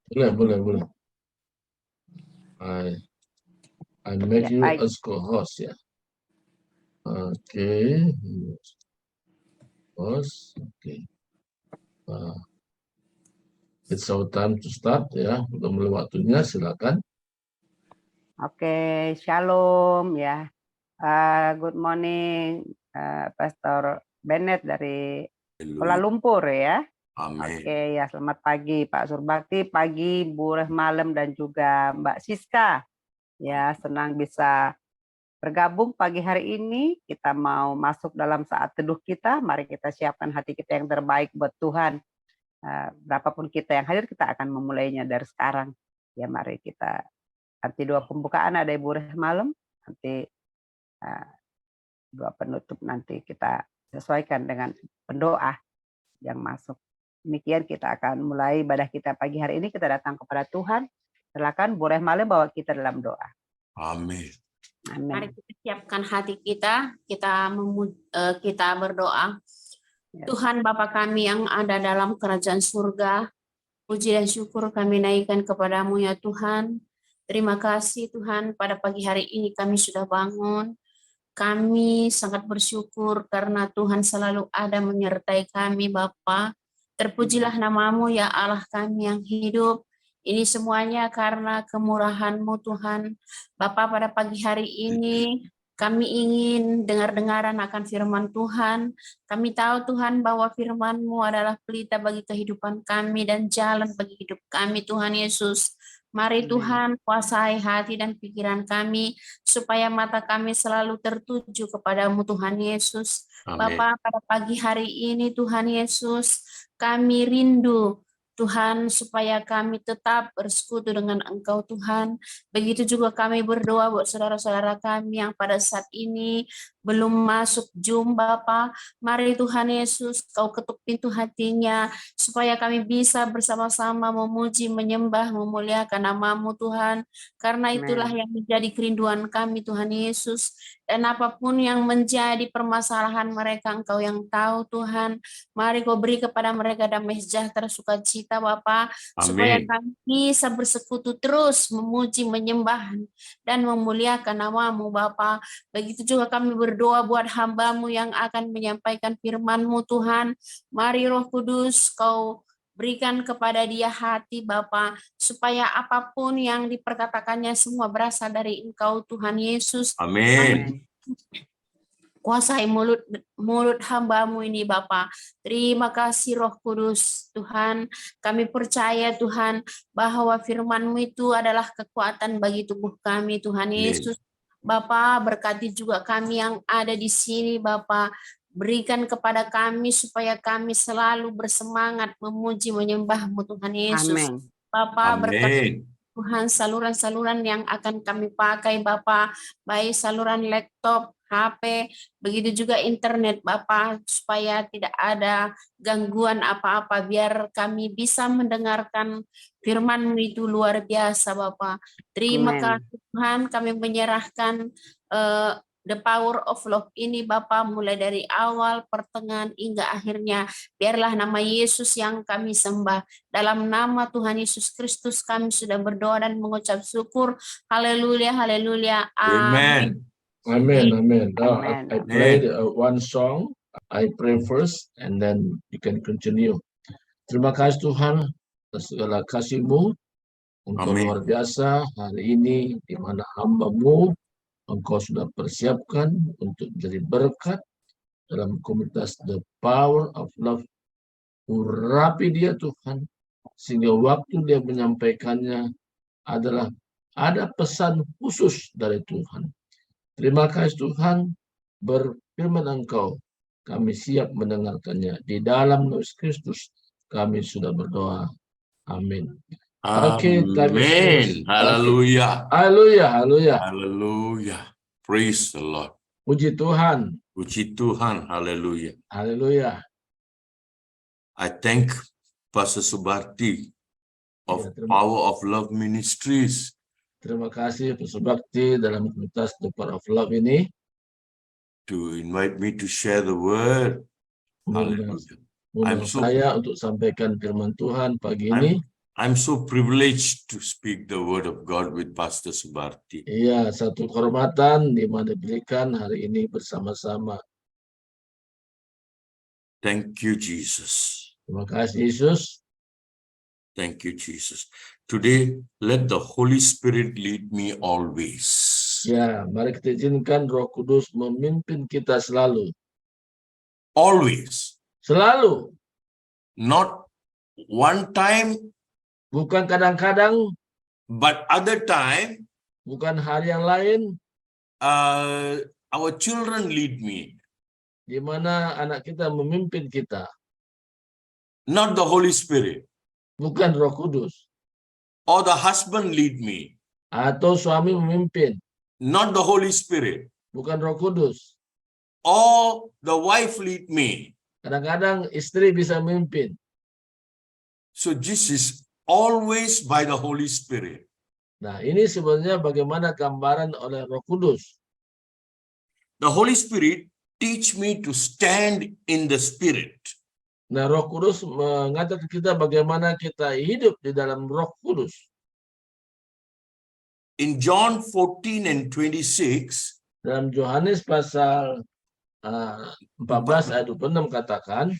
Boleh. I make Ya, you baik. as co-host ya. Oke. Host. Oke. It's our time to start ya. Udah mulai waktunya, silakan. Oke, shalom ya. Good morning, Pastor Bennett dari Kuala Lumpur ya. Amin. Oke, ya selamat pagi Pak Surbakti, pagi Bu Malam dan juga Mbak Siska. Ya, senang bisa bergabung pagi hari ini. Kita mau masuk dalam saat teduh kita. Mari kita siapkan hati kita yang terbaik buat Tuhan. Berapapun kita yang hadir, kita akan memulainya dari sekarang. Ya, mari kita nanti dua pembukaan ada Ibu Malam, nanti dua penutup nanti kita sesuaikan dengan pendoa yang masuk. Demikian kita akan mulai ibadah kita pagi hari ini. Kita datang kepada Tuhan. Silakan boleh Malam bawa kita dalam doa. Amin. Amin. Mari kita siapkan hati kita, kita berdoa. Ya. Tuhan Bapa kami yang ada dalam kerajaan surga, puji dan syukur kami naikkan kepadamu ya Tuhan. Terima kasih Tuhan, pada pagi hari ini kami sudah bangun. Kami sangat bersyukur karena Tuhan selalu ada menyertai kami Bapa. Terpujilah namamu ya Allah kami yang hidup. Ini semuanya karena kemurahan-Mu Tuhan. Bapa, pada pagi hari ini kami ingin dengar-dengaran akan firman Tuhan. Kami tahu Tuhan bahwa firman-Mu adalah pelita bagi kehidupan kami dan jalan bagi hidup kami Tuhan Yesus. Mari Tuhan kuasai hati dan pikiran kami supaya mata kami selalu tertuju kepadamu Tuhan Yesus. Bapa, pada pagi hari ini Tuhan Yesus, kami rindu Tuhan supaya kami tetap bersekutu dengan Engkau Tuhan. Begitu juga kami berdoa buat saudara-saudara kami yang pada saat ini belum masuk Zoom Bapa. Mari Tuhan Yesus Kau ketuk pintu hatinya supaya kami bisa bersama-sama memuji, menyembah, memuliakan nama-Mu Tuhan. Karena itulah yang menjadi kerinduan kami Tuhan Yesus. Dan apapun yang menjadi permasalahan mereka Engkau yang tahu Tuhan. Mari Kau beri kepada mereka damai sejahtera sukacita Bapa, supaya kami bisa bersekutu terus memuji, menyembah dan memuliakan nama-Mu Bapa. Begitu juga kami berdoa buat hamba-Mu yang akan menyampaikan firman-Mu Tuhan. Mari Roh Kudus Kau berikan kepada dia hati Bapa, supaya apapun yang diperkatakannya semua berasal dari Engkau Tuhan Yesus. Amin. Kuasai mulut hamba-Mu ini Bapa. Terima kasih Roh Kudus Tuhan. Kami percaya Tuhan bahwa firman-Mu itu adalah kekuatan bagi tubuh kami Tuhan Yesus. Bapa, berkati juga kami yang ada di sini Bapa. Berikan kepada kami supaya kami selalu bersemangat memuji menyembah-Mu Tuhan Yesus. Amin. Bapa, berkati Tuhan saluran-saluran yang akan kami pakai Bapa, baik saluran laptop, HP, begitu juga internet Bapa, supaya tidak ada gangguan apa-apa, biar kami bisa mendengarkan firman itu luar biasa Bapa. Terima kasih Tuhan, kami menyerahkan the power of love ini Bapa, mulai dari awal, pertengahan, hingga akhirnya. Biarlah nama Yesus yang kami sembah. Dalam nama Tuhan Yesus Kristus kami sudah berdoa dan mengucap syukur. Haleluya, haleluya. Amin. Amen. Now I played one song. I pray first and then you can continue. Terima kasih Tuhan atas segala kasih-Mu. Engkau luar biasa hari ini di mana hamba-Mu Engkau sudah persiapkan untuk jadi berkat dalam komunitas The Power of Love. Urapi dia Tuhan, sehingga waktu dia menyampaikannya adalah ada pesan khusus dari Tuhan. Terima kasih Tuhan, berfirman Engkau, kami siap mendengarkannya. Di dalam nama Kristus kami sudah berdoa. Amin. Amin. Haleluya. Haleluya. Praise the Lord. Puji Tuhan. Puji Tuhan. Haleluya. Haleluya. I thank Pastor Subakti of Power of Love Ministries. Terima kasih Pastor Bakti dalam komunitas The Power of Love ini. To invite me to share the word. Haleluya. Undang saya untuk sampaikan firman Tuhan pagi ini. I'm so privileged to speak the word of God with Pastor Subarti. Iya, satu kehormatan di mana diberikan hari ini bersama-sama. Thank you, Jesus. Terima kasih Yesus. Thank you, Jesus. Today, let the Holy Spirit lead me always. Ya, mari kita izinkan Roh Kudus memimpin kita selalu. Always. Selalu. Not one time, Bukan kadang-kadang, but other time, bukan hari yang lain, our children lead me. di mana anak kita memimpin kita. Not the Holy Spirit. Bukan Roh Kudus. Or the husband lead me. Atau suami memimpin. Not the Holy Spirit. Bukan Roh Kudus. Or the wife lead me. Kadang-kadang istri bisa memimpin. So this is always by the Holy Spirit. Nah, ini sebenarnya bagaimana gambaran oleh Roh Kudus. The Holy Spirit teach me to stand in the Spirit. Nah, Roh Kudus mengajar kita bagaimana kita hidup di dalam Roh Kudus. In John 14 and 26, Dalam Yohanes pasal 14 ayat 26 katakan,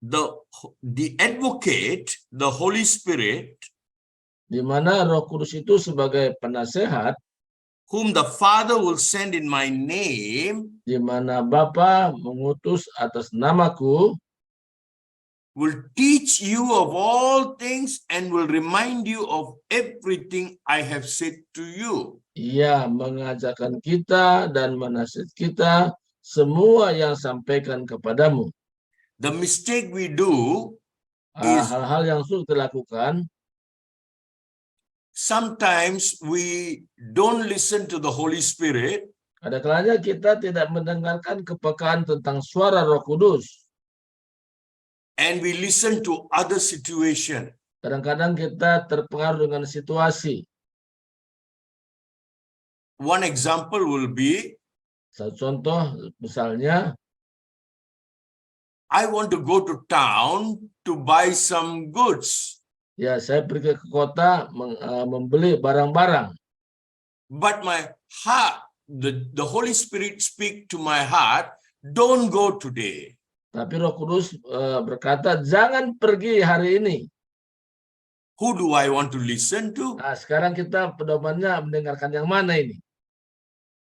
the advocate, the Holy Spirit, di mana Roh Kudus itu sebagai penasehat, whom the Father will send in my name, di mana Bapa mengutus atas namaku, will teach you of all things and will remind you of everything I have said to you. Ia mengajarkan kita dan menasihat kita semua yang sampaikan kepadamu. The mistake we do is Hal-hal yang sulit dilakukan, sometimes we don't listen to the Holy Spirit. ada kalanya kita tidak mendengarkan kepekaan tentang suara Roh Kudus. And we listen to other situation. Kadang-kadang kita terpengaruh dengan situasi. One example will be, Satu contoh misalnya, I want to go to town to buy some goods, ya saya pergi ke kota membeli barang-barang. but my heart, the Holy Spirit speak to my heart, don't go today. Tapi Roh Kudus berkata, jangan pergi hari ini. Who do I want to listen to? Nah, sekarang kita pedomannya mendengarkan yang mana ini?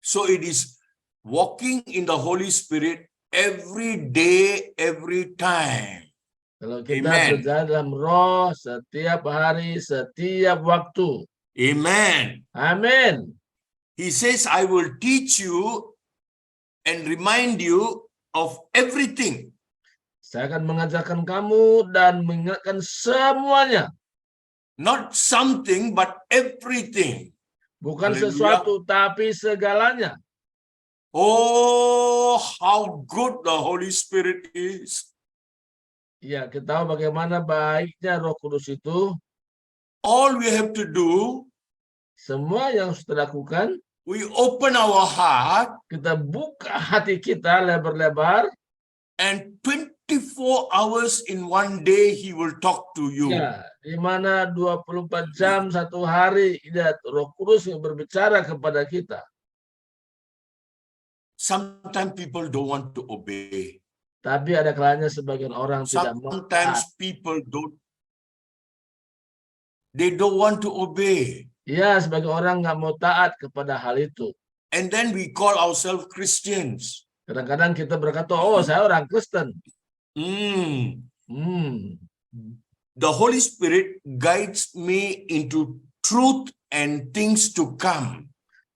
So it is walking in the Holy Spirit every day, every time. Kalau kita Amen. berjalan dalam Roh setiap hari, setiap waktu. Amen. Amin. He says, I will teach you and remind you of everything. Saya akan mengajarkan kamu dan mengingatkan semuanya. Not something, but everything. Bukan Haleluya. sesuatu, tapi segalanya. Oh, how good the Holy Spirit is. Ya, kita tahu bagaimana baiknya Roh Kudus itu. All we have to do, Semua yang harus kita lakukan, we open our heart kita buka hati kita lebar-lebar. and 24 hours in one day he will talk to you. Ya, di mana 24 jam satu hari lihat Roh Kudus yang berbicara kepada kita. Sometimes people don't want to obey. Tapi ada kalanya sebagian orang tidak mau Sometimes taat. people they don't want to obey. Ya, sebagian orang nggak mau taat kepada hal itu. And then we call ourselves Christians. Kadang-kadang kita berkata, oh saya orang Kristen. The Holy Spirit guides me into truth and things to come.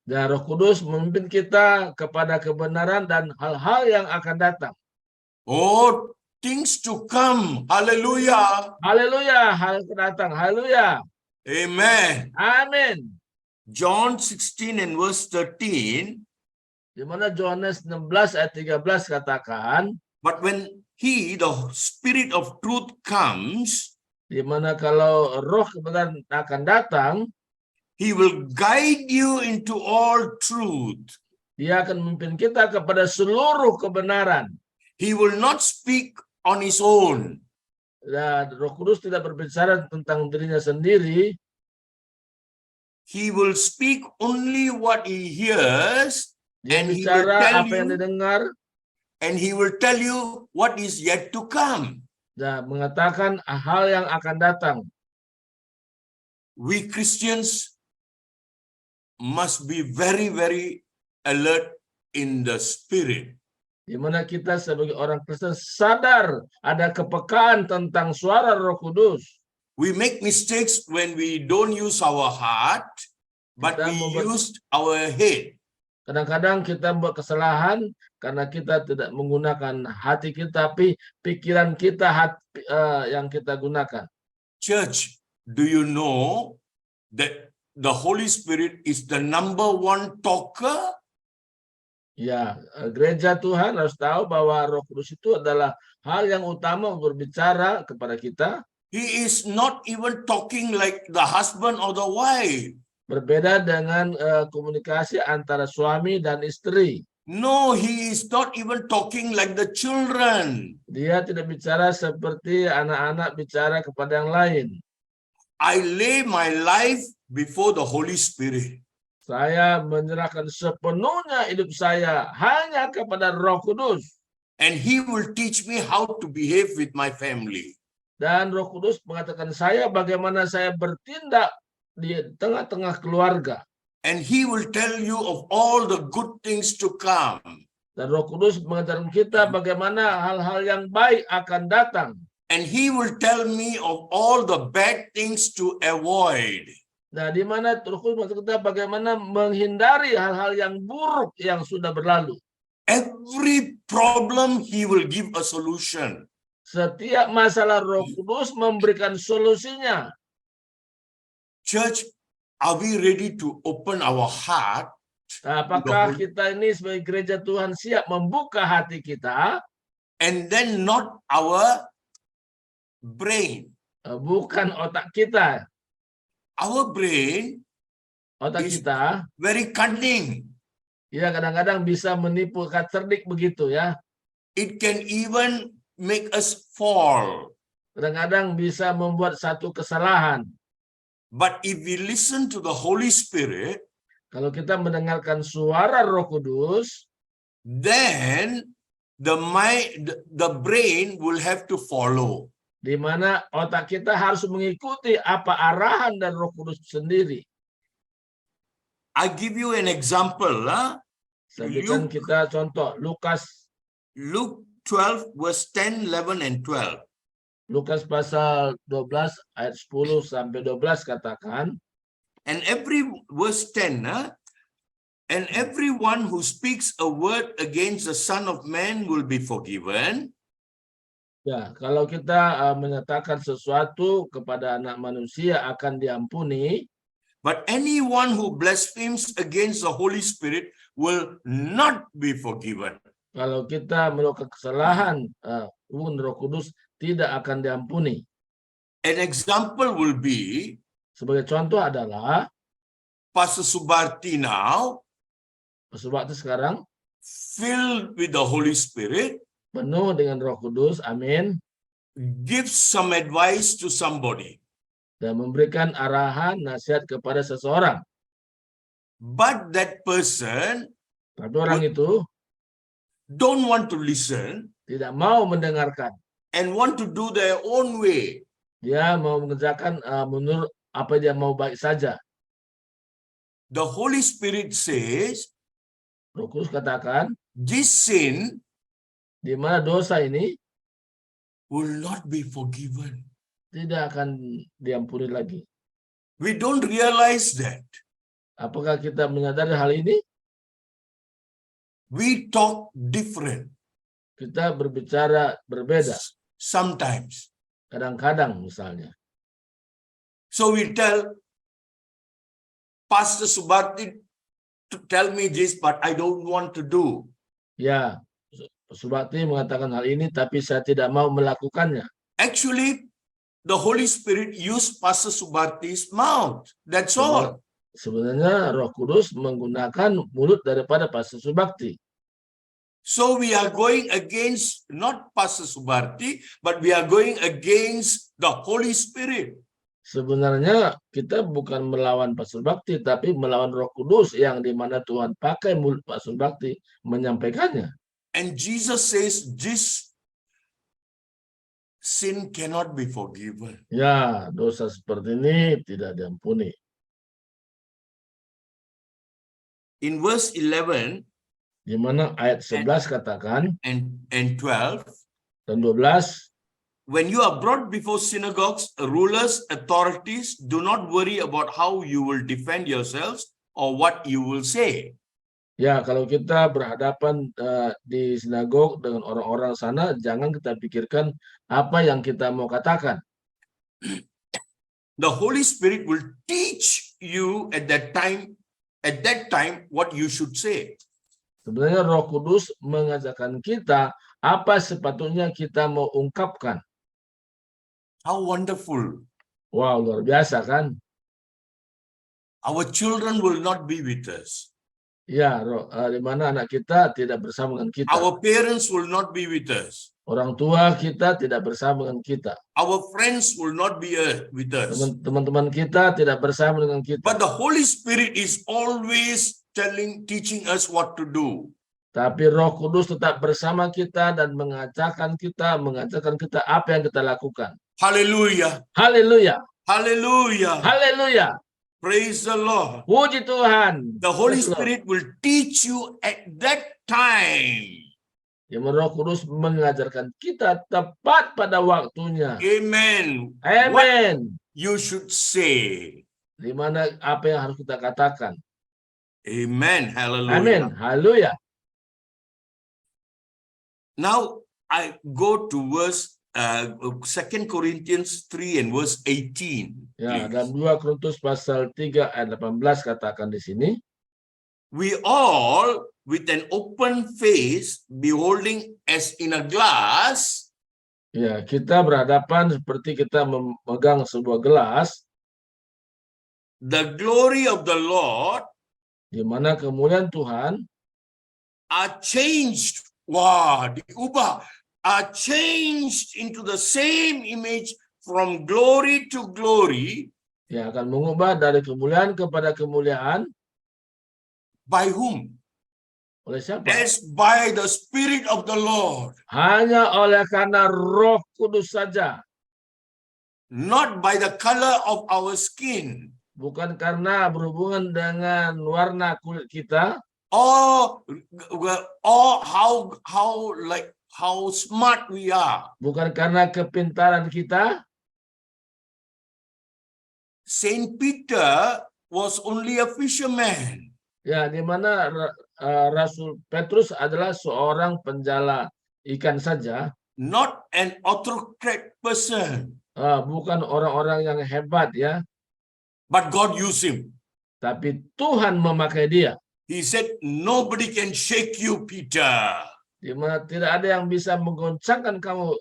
Dan Roh Kudus memimpin kita kepada kebenaran dan hal-hal yang akan datang. Oh, things to come. Hallelujah. Haleluya, hal yang akan datang. Haleluya. Amen. Amin. John 16 and verse 13. Di mana Yohanes 16 ayat 13 katakan, But when he, the Spirit of truth comes, di mana kalau Roh kebenaran akan datang, he will guide you into all truth. dia akan memimpin kita kepada seluruh kebenaran. He will not speak on his own. Dan Roh Kudus tidak berbicara tentang dirinya sendiri. He will speak only what he hears, Dia and he will bicara tell apa yang you, didengar and he will tell you what is yet to come. dan mengatakan hal yang akan datang. We Christians must be very, very alert in the spirit. Di mana kita sebagai orang Kristen sadar ada kepekaan tentang suara Roh Kudus. We make mistakes when we don't use our heart, but Kita we membuat- used our head. Kadang-kadang kita buat kesalahan karena kita tidak menggunakan hati kita, tapi pikiran kita yang kita gunakan. Church, do you know that the Holy Spirit is the #1 talker? Ya, gereja Tuhan harus tahu bahwa Roh Kudus itu adalah hal yang utama berbicara kepada kita. He is not even talking like the husband or the wife. Berbeda dengan komunikasi antara suami dan istri. No, he is not even talking like the children. Dia tidak bicara seperti anak-anak bicara kepada yang lain. I lay my life before the Holy Spirit. Saya menyerahkan sepenuhnya hidup saya hanya kepada Roh Kudus. And he will teach me how to behave with my family. Dan Roh Kudus mengatakan saya bagaimana saya bertindak di tengah-tengah keluarga. And he will tell you of all the good things to come. Dan Roh Kudus mengajarkan kita bagaimana hal-hal yang baik akan datang. And he will tell me of all the bad things to avoid. Nah, di mana Roh Kudus mengajarkan kita bagaimana menghindari hal-hal yang buruk yang sudah berlalu. Every problem he will give a solution. Setiap masalah Roh Kudus memberikan solusinya. Church, are we ready to open our heart? Nah, apakah kita ini sebagai gereja Tuhan siap membuka hati kita? And then not our brain. Bukan otak kita. Our brain Otak Is- kita, very cunning. ya kadang-kadang bisa menipu, cerdik begitu ya. It can even make us fall. Kadang-kadang bisa membuat satu kesalahan. But if we listen to the Holy Spirit, Kalau kita mendengarkan suara Roh Kudus, then the brain will have to follow. di mana otak kita harus mengikuti apa arahan dan Roh Kudus sendiri. I give you an example. Saya berikan Luke- kita contoh, Luke 12, verse 10, 11, and 12. Lukas pasal 12 ayat 10 sampai 12 katakan, And verse 10, and everyone who speaks a word against the Son of Man will be forgiven. ya kalau kita menyatakan sesuatu kepada anak manusia akan diampuni, But anyone who blasphemes against the Holy Spirit will not be forgiven. kalau kita melakukan kesalahan, pun Roh Kudus tidak akan diampuni. An example will be Sebagai contoh adalah, Pastor Subarti now, sebab itu sekarang filled with the Holy Spirit, penuh dengan Roh Kudus, amin, gives some advice to somebody. dan memberikan arahan, nasihat kepada seseorang. But that person Tapi orang itu don't want to listen tidak mau mendengarkan. and want to do their own way. Dia mau mengerjakan menurut apa dia mau baik saja. The Holy Spirit says, Roh Kudus katakan, this sin di mana dosa ini will not be forgiven. tidak akan diampuni lagi. We don't realize that. Apakah kita menyadari hal ini? We talk different Kita berbicara berbeda. sometimes. Kadang-kadang misalnya. So we tell Pastor Subarti to tell me this, but I don't want to do. Ya, Subakti mengatakan hal ini, tapi saya tidak mau melakukannya. Actually, the Holy Spirit used Pastor Subarti's mouth. That's all. Sebenarnya Roh Kudus menggunakan mulut daripada Pastor Subakti. So we are going against not Pastor Subarti, but we are going against the Holy Spirit. Sebenarnya kita bukan melawan Pastor Bakti, tapi melawan Roh Kudus yang dimana Tuhan pakai mulut Pastor Bakti menyampaikannya. And Jesus says this sin cannot be forgiven. Ya, dosa seperti ini tidak diampuni. In verse 11 Di mana ayat 11 katakan and 12, dan 12, when you are brought before synagogues, rulers, authorities, do not worry about how you will defend yourselves or what you will say. ya kalau kita berhadapan di sinagog dengan orang-orang sana, jangan kita pikirkan apa yang kita mau katakan. The Holy Spirit will teach you at that time what you should say. Sebenarnya Roh Kudus mengajarkan kita apa sepatutnya kita mau ungkapkan. How wonderful. Wow, luar biasa kan? Our children will not be with us. Ya, di mana anak kita tidak bersama dengan kita. Our parents will not be with us. Orang tua kita tidak bersama dengan kita. Our friends will not be with us. Teman-teman kita tidak bersama dengan kita. But the Holy Spirit is always teaching us what to do. Tapi Roh Kudus tetap bersama kita dan mengajarkan kita apa yang kita lakukan. Hallelujah. Haleluya. Hallelujah. Haleluya. Praise the Lord. Puji Tuhan. The Holy Praise the Lord. Spirit will teach you at that time. Yang Roh Kudus mengajarkan kita tepat pada waktunya. Amen. What Amen. you should say. Di mana apa yang harus kita katakan. Amen. Hallelujah. Amin. Haleluya. Now I go to verse 2 Corinthians 3 and verse 18. Ya, please. dan 2 Korintus pasal 3 ayat 18 katakan di sini. We all with an open face beholding as in a glass Ya, kita berhadapan seperti kita memegang sebuah gelas the glory of the Lord di mana kemuliaan Tuhan are changed. Wah, diubah. Are changed into the same image from glory to glory. ya akan mengubah dari kemuliaan kepada kemuliaan. By whom? Oleh siapa? As by the Spirit of the Lord. Hanya oleh karena Roh Kudus saja. Not by the color of our skin. Bukan karena berhubungan dengan warna kulit kita. Or how smart we are. Bukan karena kepintaran kita. Saint Peter was only a fisherman. Ya, di mana Rasul Petrus adalah seorang penjala ikan saja. Not an autocrat person. Bukan orang-orang yang hebat ya. But God used him. Tapi Tuhan memakai dia. He said, nobody can shake you, Peter. Di mana tidak ada yang bisa menggoncangkan kamu,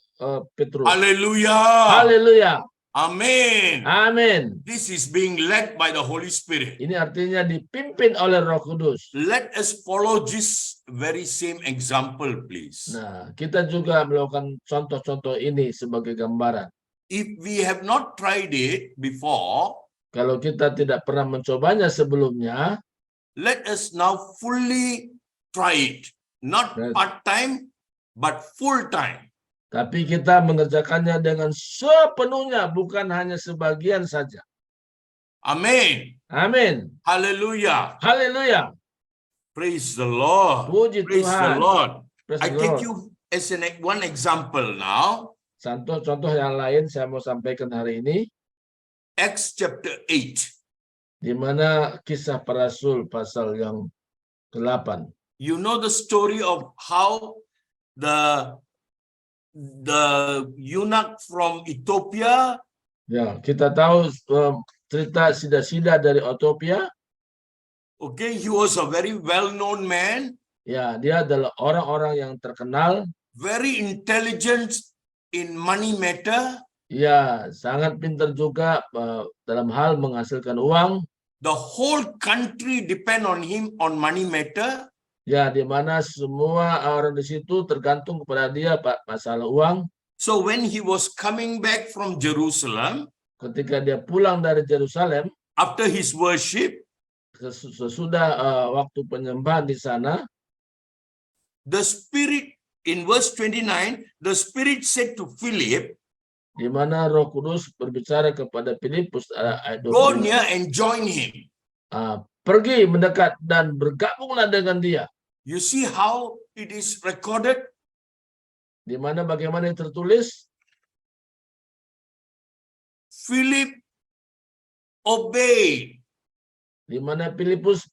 Petrus. Hallelujah. Haleluya. Amen. Amin. This is being led by the Holy Spirit. Ini artinya dipimpin oleh Roh Kudus. Let us follow this very same example, please. Nah, kita juga melakukan contoh-contoh ini sebagai gambaran. If we have not tried it before, Kalau kita tidak pernah mencobanya sebelumnya, let us now fully try it. Not Right. part-time, but full-time. tapi kita mengerjakannya dengan sepenuhnya, bukan hanya sebagian saja. Amen. Amin. Hallelujah. Haleluya. Praise the Lord. Puji Praise the Tuhan. Lord. Praise I the take Lord. you as one example now. Contoh yang lain saya mau sampaikan hari ini, Acts chapter 8. di mana kisah para rasul pasal yang ke-8. You know the story of how the eunuch from Ethiopia, Ya, kita tahu cerita Sida-Sida dari Ethiopia. okay, he was a very well-known man, Ya, dia adalah orang-orang yang terkenal. very intelligent in money matter. Ya, sangat pintar juga dalam hal menghasilkan uang. The whole country depend on him on money matter. Ya, di mana semua orang di situ tergantung kepada dia, Pak, masalah uang. So when he was coming back from Jerusalem, Ketika dia pulang dari Yerusalem, after his worship, sesudah waktu penyembahan di sana, the Spirit, in verse 29, the Spirit said to Philip, di mana Roh Kudus berbicara kepada Filipus, ayat go 25, near and join him. pergi mendekat dan bergabunglah dengan dia. You see how it is recorded? Di mana bagaimana tertulis? Philip obeyed Di mana Filipus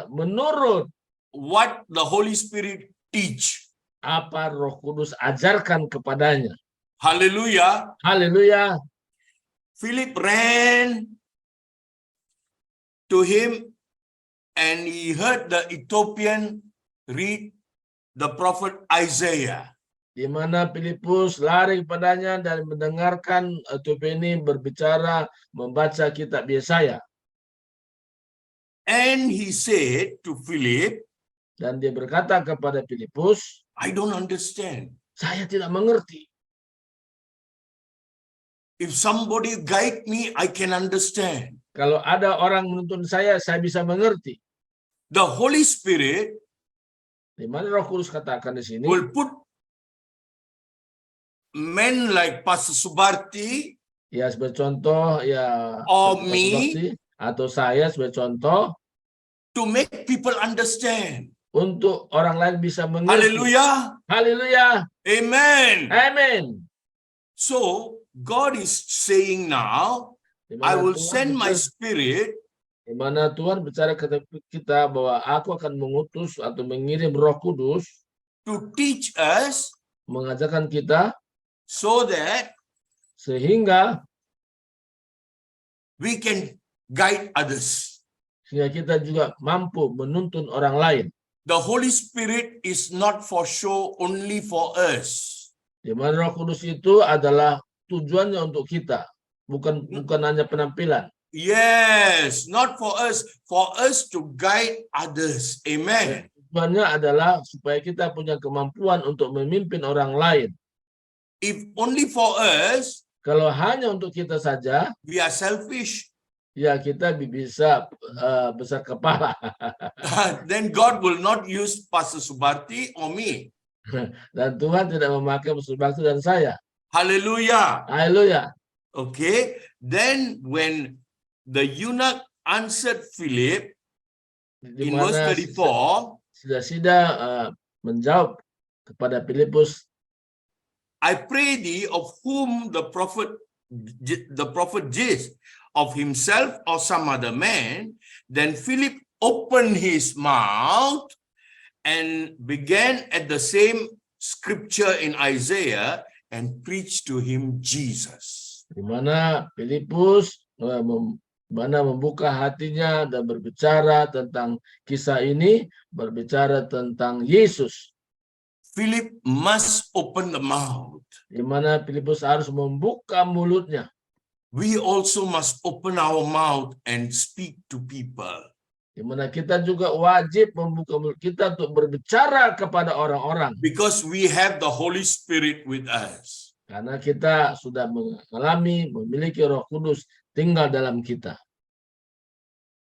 menurut what the Holy Spirit teach. apa Roh Kudus ajarkan kepadanya. Hallelujah. Haleluya. Philip ran to him and he heard the Ethiopian read the prophet Isaiah. Di mana Filipus lari kepadanya dan mendengarkan Ethiopia ini berbicara, membaca kitab Yesaya. And he said to Philip, Dan dia berkata kepada Filipus, I don't understand. saya tidak mengerti. If somebody guide me, I can understand. Kalau ada orang menuntun saya bisa mengerti. The Holy Spirit Di mana Roh Kudus katakan di sini, will put men like Pastor Subarti ya sebagai contoh, ya or Pastor me Bakti, atau saya sebagai contoh, to make people understand. untuk orang lain bisa mengerti. Hallelujah. Haleluya. Amen. Amin. So God is saying now, Di I mana will Tuhan send my bicara- spirit di mana Tuhan bicara kepada kita bahwa aku akan mengutus atau mengirim Roh Kudus to teach us mengajarkan kita so that sehingga we can guide others. kita juga mampu menuntun orang lain. The Holy Spirit is not for show, only for us. Di mana Roh Kudus itu adalah tujuannya untuk kita, bukan hanya penampilan. Yes, not for us to guide others. Amen. Tujuannya adalah supaya kita punya kemampuan untuk memimpin orang lain. If only for us, Kalau hanya untuk kita saja, we are selfish. ya kita bisa besar kepala. Then God will not use Pastor Subarti or me. Dan Tuhan tidak memakai Pastor Bakti dan saya. Hallelujah. Haleluya. Okay. Then when the eunuch answered Philip Di in verse mana 34, Sida menjawab kepada Filipus, I pray thee, of whom the prophet is, of himself or some other man. Then Philip opened his mouth and began at the same scripture in Isaiah and preached to him Jesus. di mana Filipus membuka hatinya dan berbicara tentang kisah ini, berbicara tentang Yesus. Philip must open the mouth. Di mana Filipus harus membuka mulutnya. We also must open our mouth and speak to people. Di mana kita juga wajib membuka mulut kita untuk berbicara kepada orang-orang. Because we have the Holy Spirit with us. Karena kita sudah mengalami, memiliki Roh Kudus tinggal dalam kita.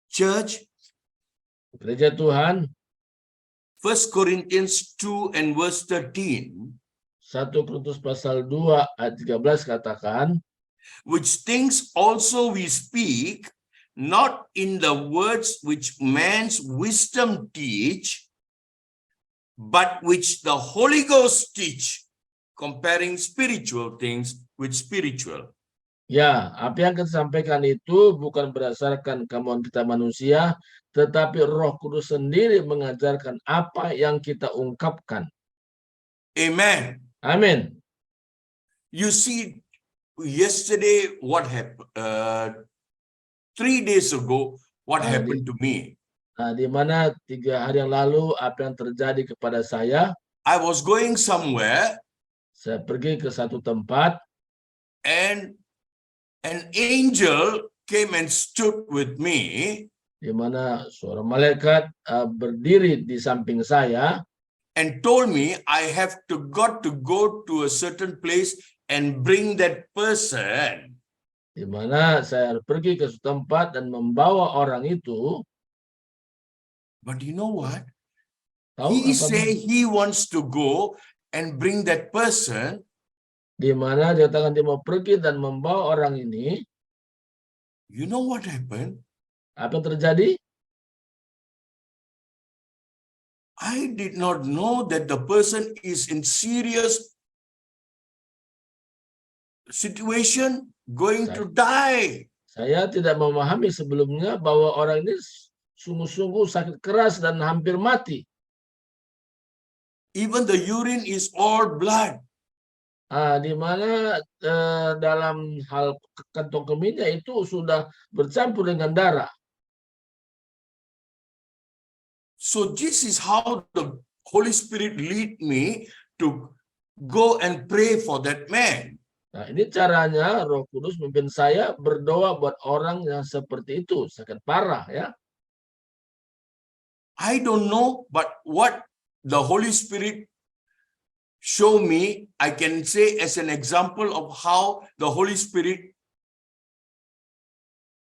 Church, Gereja Tuhan, 1 Corinthians 2 and verse 13, 1 Korintus pasal 2 ayat 13 katakan, which things also we speak, not in the words which man's wisdom teach, but which the Holy Ghost teach, comparing spiritual things with spiritual. ya, apa yang kita sampaikan itu bukan berdasarkan kemauan kita manusia, tetapi Roh Kudus sendiri mengajarkan apa yang kita ungkapkan. Amen. Amin. You see, yesterday what happened? 3 days ago, what happened to me? Nah, di mana 3 hari yang lalu apa yang terjadi kepada saya? I was going somewhere Saya pergi ke satu tempat and an angel came and stood with me. di mana seorang malaikat berdiri di samping saya and told me I have got to go to a certain place and bring that person. di mana saya harus pergi ke suatu tempat dan membawa orang itu. But you know what? Tahu He apa? say he wants to go and bring that person. Di mana dia katakan dia mau pergi dan membawa orang ini. You know what happened? Apa yang terjadi? I did not know that the person is in serious situation, going to die. Saya tidak memahami sebelumnya bahwa orang ini sungguh-sungguh sakit keras dan hampir mati. Even the urine is all blood. Di mana dalam hal kantong kemihnya itu sudah bercampur dengan darah. So this is how the Holy Spirit lead me to go and pray for that man. Nah, ini caranya Roh Kudus memimpin saya berdoa buat orang yang seperti itu, sakit parah ya. I don't know, but what the Holy Spirit show me, I can say as an example of how the Holy Spirit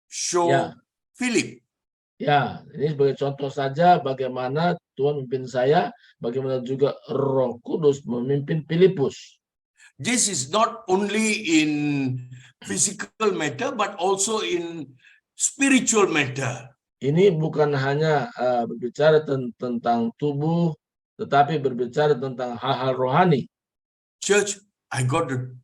show Ya. Philip. Ya, ini sebagai contoh saja bagaimana Tuhan memimpin saya, bagaimana juga Roh Kudus memimpin Filipus. This is not only in physical matter, but also in spiritual matter. Ini bukan hanya berbicara tentang tubuh, tetapi berbicara tentang hal-hal rohani. Church, I got to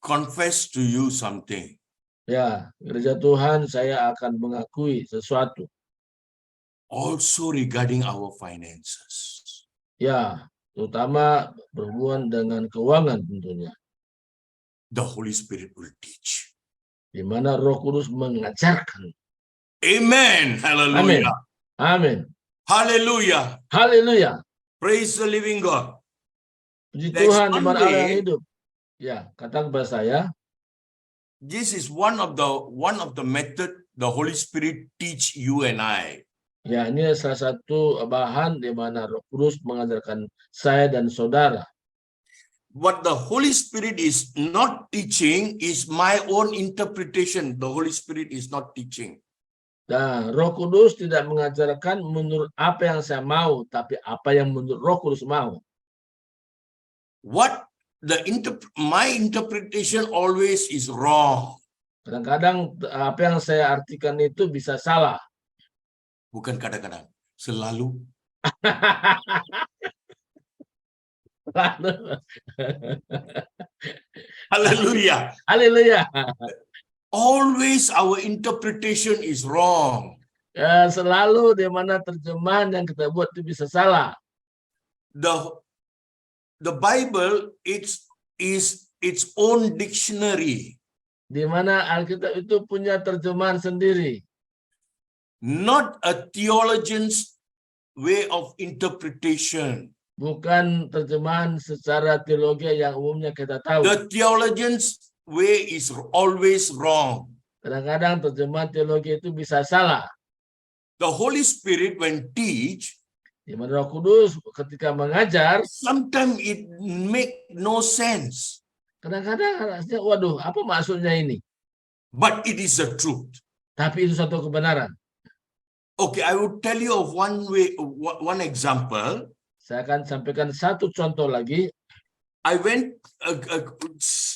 confess to you something. Ya, gereja Tuhan, saya akan mengakui sesuatu. Also regarding our finances. Ya, terutama berhubungan dengan keuangan tentunya. The Holy Spirit will teach. Di mana Roh Kudus mengajarkan. Amen. Hallelujah. Amin. Hallelujah. Haleluya. Praise the living God. Puji Next Tuhan di mana Allah yang Sunday, hidup. Ya, kata kepada saya, this is one of the method the Holy Spirit teach you and I. ya ini salah satu bahan di mana Roh Kudus mengajarkan saya dan saudara. What the Holy Spirit is not teaching is my own interpretation. The Holy Spirit is not teaching. Nah, Roh Kudus tidak mengajarkan menurut apa yang saya mau, tapi apa yang menurut Roh Kudus mau. What my interpretation always is wrong. Kadang-kadang apa yang saya artikan itu bisa salah. Bukan kadang-kadang, selalu. Hallelujah. Haleluya. Always our interpretation is wrong. Ya, selalu di mana terjemahan yang kita buat itu bisa salah. The Bible is its own dictionary. Di mana Alkitab itu punya terjemahan sendiri. Not a theologian's way of interpretation. Bukan terjemahan secara teologi yang umumnya kita tahu. The theologian's way is always wrong. Kadang-kadang terjemahan teologi itu bisa salah. The Holy Spirit when teach, Di mana Roh Kudus ketika mengajar, sometimes it make no sense. kadang-kadang rasanya, waduh, apa maksudnya ini? But it is the truth. Tapi itu satu kebenaran. Okay, I will tell you of one example. Saya akan sampaikan satu contoh lagi. I went,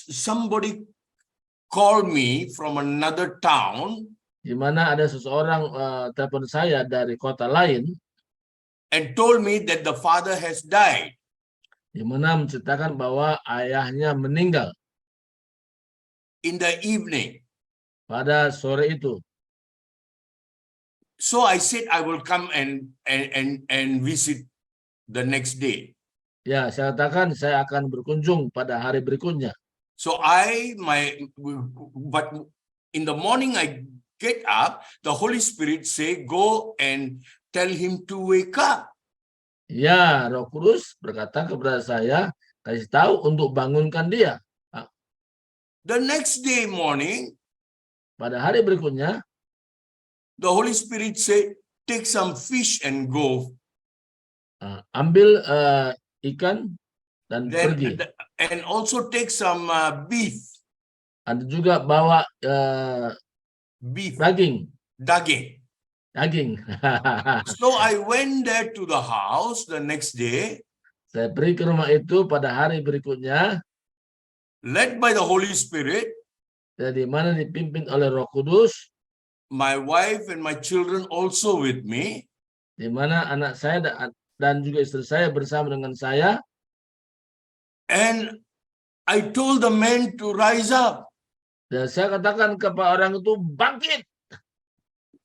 somebody called me from another town Di mana ada seseorang telepon saya dari kota lain, and told me that the father has died. di mana menceritakan bahwa ayahnya meninggal In the evening. pada sore itu. So I said I will come and visit the next day. Ya, saya katakan saya akan berkunjung pada hari berikutnya. So but in the morning I get up, the Holy Spirit say, go and tell him to wake up. Ya, Roh Kudus berkata kepada saya, kasih tahu untuk bangunkan dia. The next day morning, Pada hari berikutnya, the Holy Spirit say, take some fish and go. Ambil ikan dan Then, pergi. and also take some beef. Ada juga bawa Beef, daging. daging. So I went there to the house the next day, Saya pergi ke rumah itu pada hari berikutnya, led by the Holy Spirit. di mana dipimpin oleh Roh Kudus, My wife and my children also with me. di mana anak saya dan juga istri saya bersama dengan saya. And I told the men to rise up. Dan saya katakan kepada orang itu, bangkit.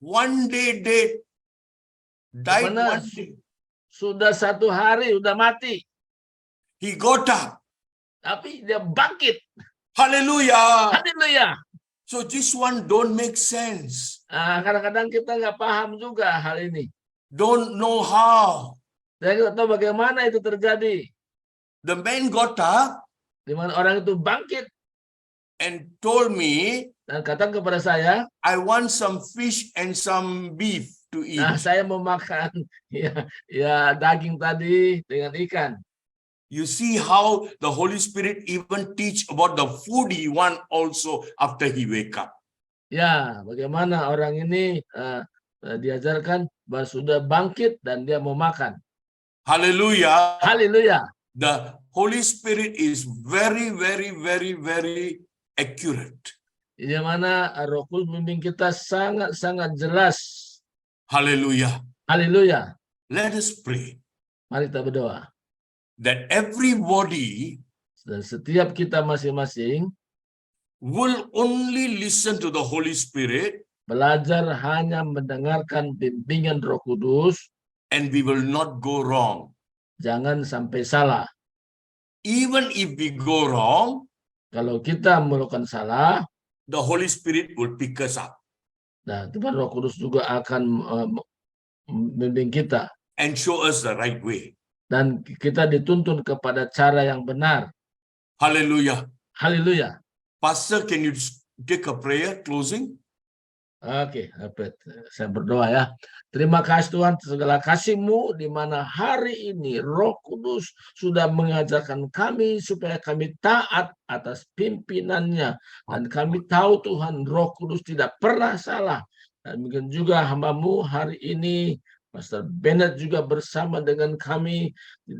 One day dead. Died Dimana one day. sudah 1 hari, sudah mati. He got up. Tapi dia bangkit. Hallelujah. Haleluya. So this one don't make sense. Kadang-kadang kita nggak paham juga hal ini. Don't know how. Saya nggak tahu bagaimana itu terjadi. The man got up Di mana orang itu bangkit and told me, dan katakan kepada saya, I want some fish and some beef to eat. saya mau makan ya daging tadi dengan ikan. You see how the Holy Spirit even teach about the food he want also after he wake up. Ya, bagaimana orang ini diajarkan bahwa sudah bangkit dan dia mau makan. Hallelujah. Haleluya. The Holy Spirit is very, very, very, very accurate. Di mana Roh Kudus membimbing kita sangat-sangat jelas. Hallelujah. Haleluya. Let us pray Mari kita berdoa. that everybody Dan setiap kita masing-masing will only listen to the Holy Spirit belajar hanya mendengarkan bimbingan Roh Kudus, and we will not go wrong. jangan sampai salah. Even if we go wrong, Kalau kita melakukan salah, the Holy Spirit will pick us up nah Tuhan Roh Kudus juga akan membimbing kita and show us the right way. dan kita dituntun kepada cara yang benar. Hallelujah. Haleluya. Pastor, can you take a prayer closing? Oke, saya berdoa ya. Terima kasih Tuhan segala kasih-Mu di mana hari ini Roh Kudus sudah mengajarkan kami supaya kami taat atas pimpinannya. Dan kami tahu Tuhan Roh Kudus tidak pernah salah. Dan mungkin juga hamba-Mu hari ini, Pastor Bennett juga bersama dengan kami,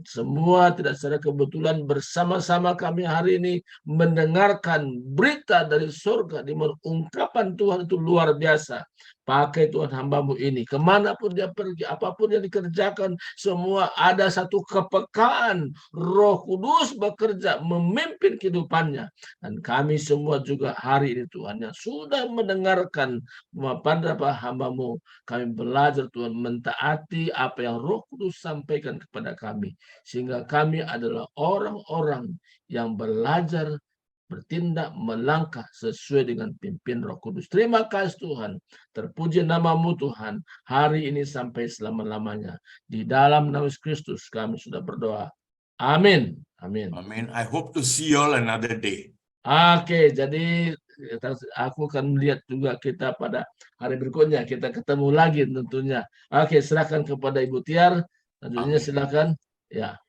semua tidak secara kebetulan bersama-sama kami hari ini mendengarkan berita dari surga di mana ungkapan Tuhan itu luar biasa. Pakai Tuhan hamba-Mu ini, kemanapun dia pergi, apapun yang dikerjakan, semua ada satu kepekaan. Roh Kudus bekerja memimpin kehidupannya. Dan kami semua juga hari ini Tuhan yang sudah mendengarkan pada hamba-Mu, kami belajar Tuhan mentaati apa yang Roh Kudus sampaikan kepada kami. Sehingga kami adalah orang-orang yang belajar bertindak melangkah sesuai dengan pimpin Roh Kudus. Terima kasih Tuhan. Terpuji nama-Mu Tuhan. Hari ini sampai selama-lamanya. Di dalam nama Yesus Kristus kami sudah berdoa. Amin. Amin. Amen. I hope to see you all another day. Oke, jadi aku akan melihat juga kita pada hari berikutnya. Kita ketemu lagi tentunya. Oke, silakan kepada Ibu Tiar. Selanjutnya silakan. Ya.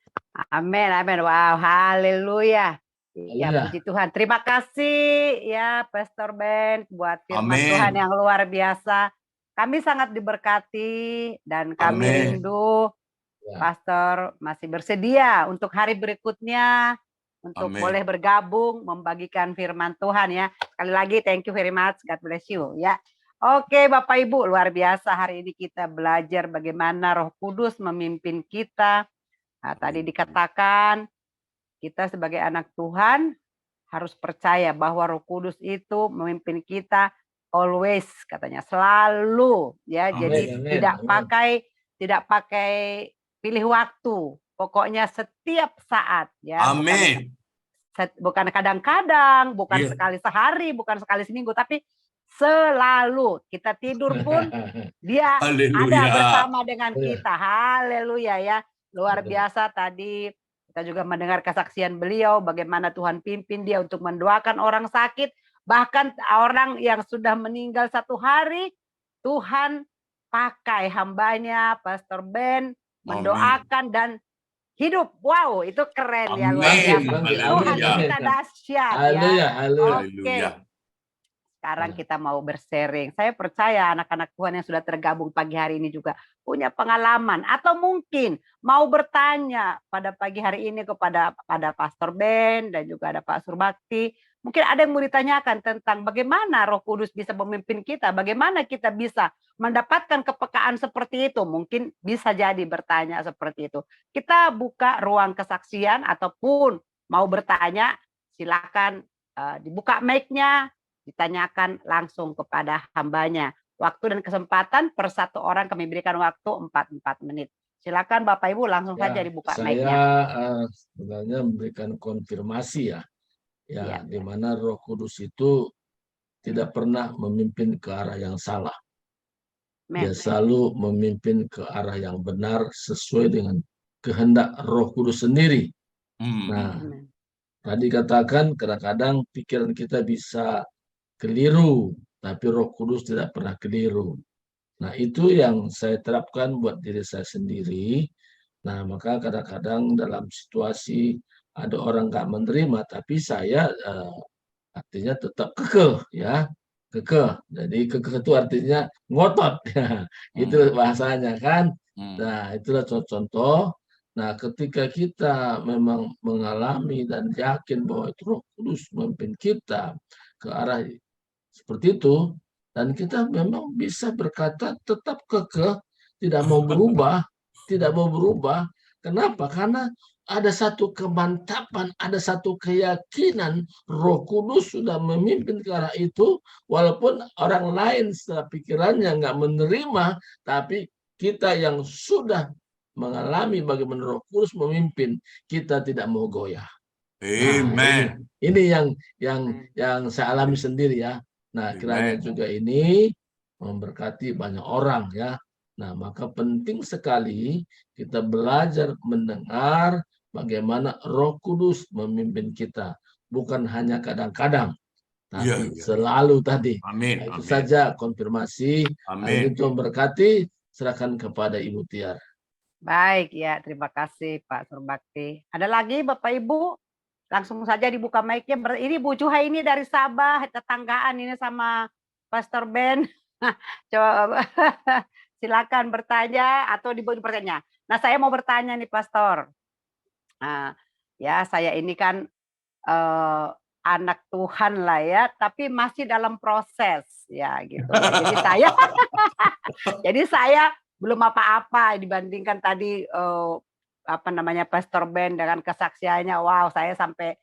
Amin, amin. Wow, haleluya. Ya, Haleluya. puji Tuhan. Terima kasih ya Pastor Ben buat firman Amin. Tuhan yang luar biasa. Kami sangat diberkati dan kami Amin. rindu Ya. Pastor masih bersedia untuk hari berikutnya untuk Amin. boleh bergabung membagikan firman Tuhan ya. Sekali lagi thank you very much. God bless you ya. Oke Bapak Ibu, luar biasa hari ini kita belajar bagaimana Roh Kudus memimpin kita. Nah, tadi dikatakan kita sebagai anak Tuhan harus percaya bahwa Roh Kudus itu memimpin kita always, katanya selalu ya. Amin, Jadi amin, tidak pakai pilih waktu. Pokoknya setiap saat ya. Amin. Bukan kadang-kadang, bukan Iya. sekali sehari, bukan sekali seminggu, tapi selalu. Kita tidur pun dia ada Haleluya. bersama dengan Iya. kita. Haleluya ya. Luar Betul. biasa tadi kita juga mendengar kesaksian beliau bagaimana Tuhan pimpin dia untuk mendoakan orang sakit, bahkan orang yang sudah meninggal 1 hari Tuhan pakai hambanya, Pastor Ben, mendoakan dan hidup. Wow, itu keren ya, luar Amin. biasa. Haleluya. Tuhan kita dahsyat ya. Haleluya, haleluya. Oke, Haleluya. sekarang Ya. kita mau bersharing. Saya percaya anak-anak Tuhan yang sudah tergabung pagi hari ini juga punya pengalaman atau mungkin mau bertanya pada pagi hari ini kepada Pastor Ben dan juga ada Pak Surbakti. Mungkin ada yang mau ditanyakan tentang bagaimana Roh Kudus bisa memimpin kita, bagaimana kita bisa mendapatkan kepekaan seperti itu. Mungkin bisa jadi bertanya seperti itu. Kita buka ruang kesaksian ataupun mau bertanya, silakan dibuka mic-nya, ditanyakan langsung kepada hambanya. Waktu dan kesempatan per satu orang kami berikan waktu 4 menit. Silakan Bapak Ibu langsung saja dibuka mic-nya. Saya sebenarnya memberikan konfirmasi ya, Iya. di mana Roh Kudus itu tidak pernah memimpin ke arah yang salah. Dia selalu memimpin ke arah yang benar sesuai dengan kehendak Roh Kudus sendiri. Nah, tadi katakan kadang-kadang pikiran kita bisa keliru, tapi Roh Kudus tidak pernah keliru. Nah, itu yang saya terapkan buat diri saya sendiri. Nah, maka kadang-kadang dalam situasi ada orang nggak menerima, tapi saya artinya tetap kekeh, ya, kekeh. Jadi kekeh itu artinya ngotot, ya, itu bahasanya kan. Nah, itulah contoh. Nah, ketika kita memang mengalami dan yakin bahwa itu Roh Kudus memimpin kita ke arah seperti itu, dan kita memang bisa berkata tetap kekeh, tidak mau berubah, tidak mau berubah. Kenapa? Karena ada satu kemantapan, ada satu keyakinan Roh Kudus sudah memimpin ke arah itu, walaupun orang lain setelah pikirannya nggak menerima, tapi kita yang sudah mengalami bagaimana Roh Kudus memimpin, kita tidak mau goyah. Amen. Nah, ini yang saya alami sendiri ya. Nah, kiranya juga ini memberkati banyak orang ya. Nah, maka penting sekali kita belajar mendengar bagaimana Roh Kudus memimpin kita. Bukan hanya kadang-kadang, tapi selalu tadi. Amin. Nah, itu saja konfirmasi. Amin. Itu memberkati, serahkan kepada Ibu Tiar. Baik ya, terima kasih Pak Surbakti. Ada lagi Bapak Ibu? Langsung saja dibuka mic-nya. Ini Bu Juha ini dari Sabah, tetanggaan ini sama Pastor Ben. Coba silakan bertanya atau diberi pertanyaan. Nah, saya mau bertanya nih Pastor. Nah, ya saya ini kan anak Tuhan lah ya, tapi masih dalam proses ya gitu. Ya, jadi saya belum apa-apa dibandingkan tadi Pastor Ben dengan kesaksiannya. Wow, saya sampai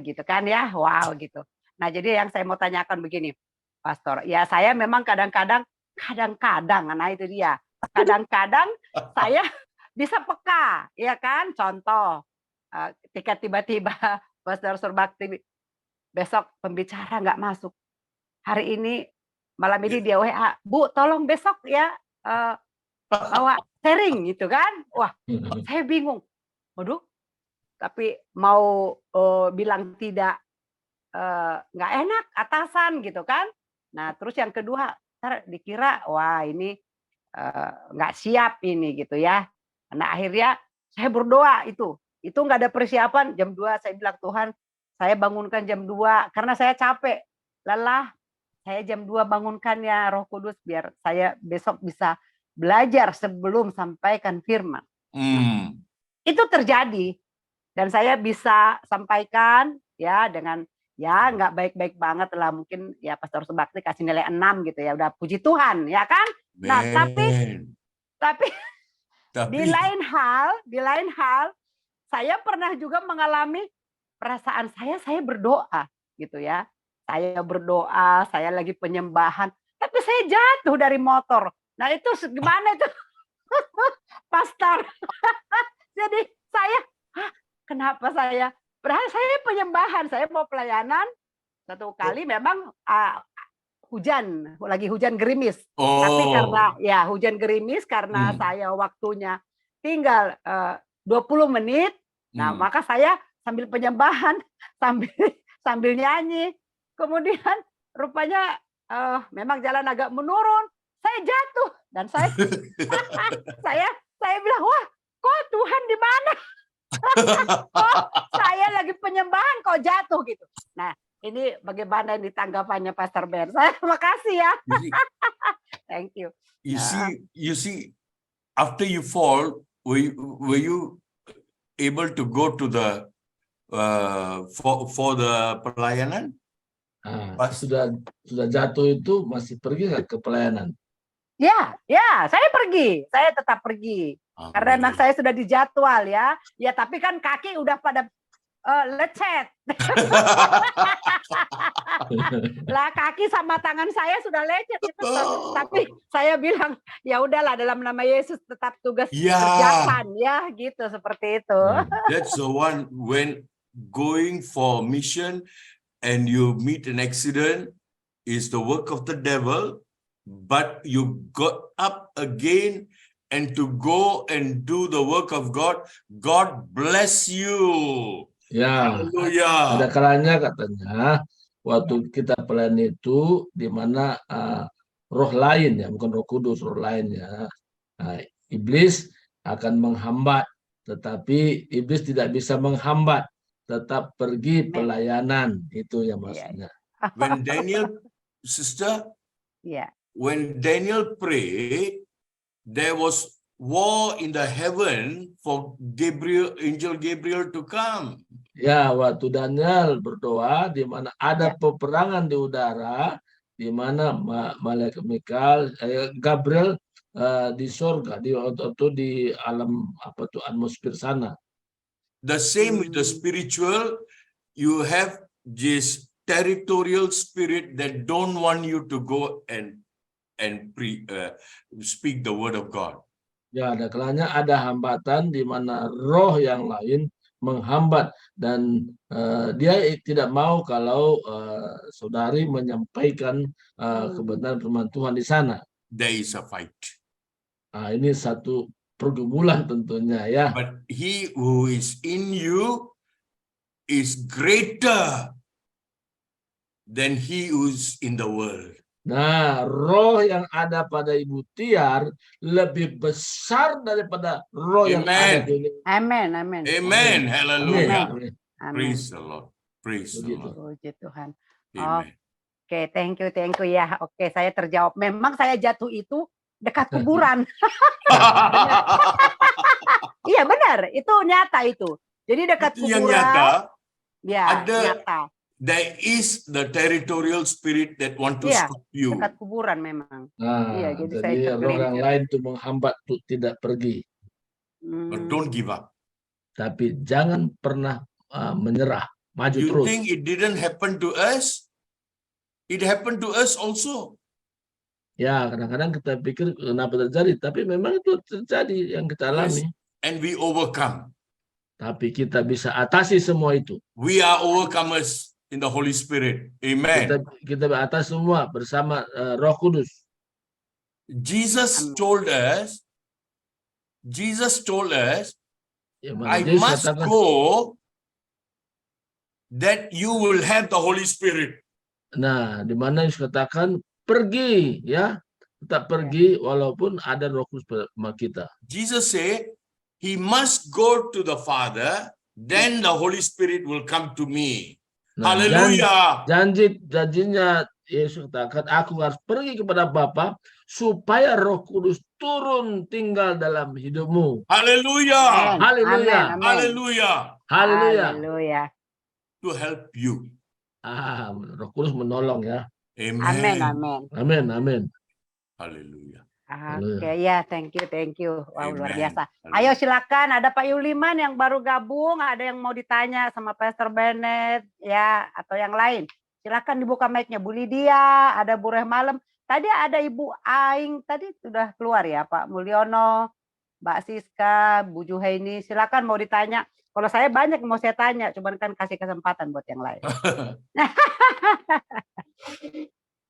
gitu kan ya. Wow gitu. Nah, jadi yang saya mau tanyakan begini, Pastor. Ya, saya memang kadang-kadang nah itu dia. Kadang-kadang saya bisa peka, ya kan? Contoh ketika tiba-tiba Pastor Surbakti besok pembicara nggak masuk. Hari ini malam ini dia WA, Bu tolong besok ya bawa sharing gitu kan. Wah, saya bingung. Waduh, tapi mau bilang tidak nggak enak atasan gitu kan. Nah, terus yang kedua, dikira wah ini nggak siap ini gitu ya. Nah, akhirnya saya berdoa itu nggak ada persiapan. Jam 2 saya bilang, Tuhan, saya bangunkan jam 2 karena saya capek, lelah. Saya jam 2 bangunkan ya Roh Kudus biar saya besok bisa belajar sebelum sampaikan firman. Itu terjadi dan saya bisa sampaikan ya dengan ya nggak baik-baik banget lah, mungkin ya Pastor Surbakti kasih nilai 6 gitu ya, udah puji Tuhan ya kan. Nah, tapi di lain hal saya pernah juga mengalami perasaan saya berdoa gitu ya. Saya berdoa, saya lagi penyembahan, tapi saya jatuh dari motor. Nah, itu gimana itu? Pastor. Jadi saya, kenapa saya? Padahal saya penyembahan, saya mau pelayanan. Satu kali memang lagi hujan gerimis. Tapi karena ya hujan gerimis karena saya waktunya tinggal 20 menit. Nah, maka saya sambil penyembahan, sambil nyanyi. Kemudian rupanya memang jalan agak menurun. saya jatuh dan saya saya bilang, wah, kok Tuhan di mana? Oh, saya lagi penyembahan kok jatuh gitu. Nah, ini bagaimana ini tanggapannya Pastor Ben? Saya terima kasih ya. Thank you. You see, after you fall, were you able to go to the for the pelayanan? Pas sudah jatuh itu masih pergi nggak ke pelayanan? Ya, saya pergi. Saya tetap pergi. Karena memang saya sudah dijadwal ya. Ya, tapi kan kaki udah pada lecet. Lah kaki sama tangan saya sudah lecet itu. Tapi saya bilang ya udahlah dalam nama Yesus tetap tugas kerjakan ya gitu seperti itu. That's the one when going for mission and you meet an accident is the work of the devil, but you got up again and to go and do the work of God. God bless you. Ya, Haleluya. ada kalanya katanya waktu kita pelayan itu di mana roh lain ya, bukan Roh Kudus, roh lain ya. Iblis akan menghambat, tetapi iblis tidak bisa menghambat, tetap pergi pelayanan, itu yang maksudnya. When Daniel, sister, when Daniel prayed, there was war in the heaven for Angel Gabriel to come. Ya, waktu Daniel berdoa di mana ada peperangan di udara, di mana malaikat Gabriel di sorga, di alam atmosfer sana. The same with the spiritual, you have this territorial spirit that don't want you to go and speak the word of God. Ya, ada kalanya ada hambatan di mana roh yang lain menghambat dan dia tidak mau kalau saudari menyampaikan kebenaran firman Tuhan di sana. There is a fight. Ini satu pergumulan tentunya ya. But he who is in you is greater than he who is in the world. Nah, roh yang ada pada Ibu Tiar lebih besar daripada roh yang ada di ini. Amen. Amen. Hallelujah. Amen. Praise the Lord. Praise the Lord. Puji Tuhan. Amen. Oke, thank you ya. Oke, saya terjawab. Memang saya jatuh itu dekat kuburan. Iya benar, itu nyata itu. Jadi dekat Itu kuburan. yang nyata. Ya, nyata. There is the territorial spirit that want to stop you. Dekat kuburan memang. Iya, jadi roh yang lain itu menghambat untuk tidak pergi. But don't give up. Tapi jangan pernah menyerah, maju You terus. think it didn't happen to us? It happened to us also. Ya, kadang-kadang kita pikir kenapa terjadi, tapi memang itu terjadi yang kita alami. Yes. And we overcome. Tapi kita bisa atasi semua itu. We are overcomers in the Holy Spirit. Amen. Kita atas semua bersama Roh Kudus. Jesus told us, I must go that you will have the Holy Spirit. Nah, di mana Yesus katakan pergi ya, tetap pergi walaupun ada Roh Kudus bersama kita. Jesus said, he must go to the Father, then the Holy Spirit will come to me. Nah, haleluya. Janjinya Yesus katakan, aku harus pergi kepada Bapa supaya Roh Kudus turun tinggal dalam hidupmu. Haleluya. Haleluya. Haleluya. Haleluya. To help you. Roh Kudus menolong ya. Amen. Amin. Haleluya. Oke, ya, thank you. Wow, luar biasa. Ayo silakan, ada Pak Yuliman yang baru gabung, ada yang mau ditanya sama Pastor Bennett ya atau yang lain. Silakan dibuka mic-nya. Bu Lydia, ada Bu Rehmalem. Tadi ada Ibu Aing, tadi sudah keluar ya, Pak Mulyono, Mbak Siska, Bu Juhaini. Silakan mau ditanya. Kalau saya banyak mau saya tanya, cuman kan kasih kesempatan buat yang lain.